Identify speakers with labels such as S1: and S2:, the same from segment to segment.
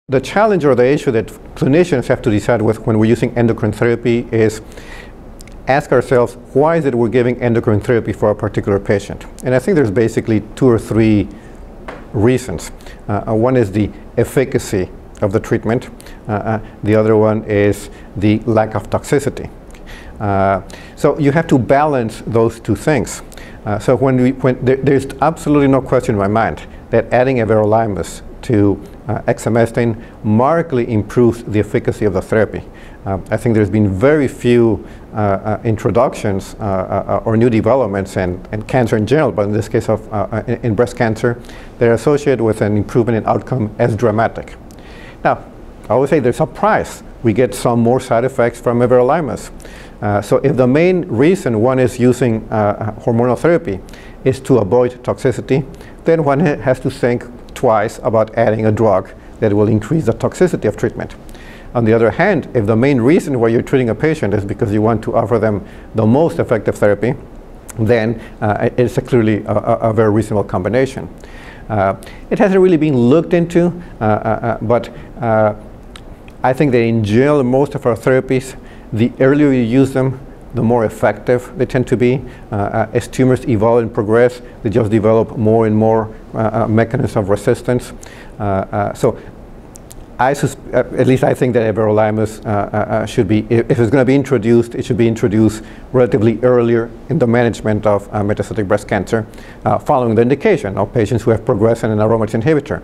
S1: The challenge or the issue that clinicians have to decide with when we're using endocrine therapy is ask ourselves, why is it we're giving endocrine therapy for a particular patient? And I think there's basically 2 or 3 reasons. One is the efficacy of the treatment. The other one is the lack of toxicity. So you have to balance those 2 things. So there's absolutely no question in my mind that adding Everolimus to Exemestane markedly improves the efficacy of the therapy. I think there's been very few introductions or new developments in cancer in general, but in this case of in breast cancer, that are associated with an improvement in outcome as dramatic. Now, I would say there's a price. We get some more side effects from Everolimus. So if the main reason one is using hormonal therapy is to avoid toxicity, then one has to think twice about adding a drug that will increase the toxicity of treatment. On the other hand, if the main reason why you're treating a patient is because you want to offer them the most effective therapy, then it's clearly a very reasonable combination. It hasn't really been looked into, but I think that in general, most of our therapies, the earlier you use them, the more effective they tend to be. As tumors evolve and progress, they just develop more and more mechanisms of resistance. So at least I think that Everolimus should be, if it's going to be introduced, it should be introduced relatively earlier in the management of metastatic breast cancer, following the indication of patients who have progressed on an aromatase inhibitor,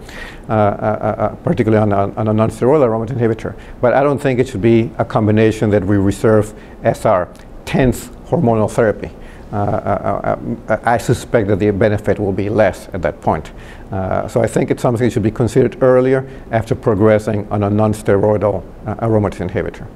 S1: particularly on a non-steroidal aromatase inhibitor. But I don't think it should be a combination that we reserve as our 10th hormonal therapy. I suspect that the benefit will be less at that point. So I think it's something that should be considered earlier after progressing on a non-steroidal aromatase inhibitor.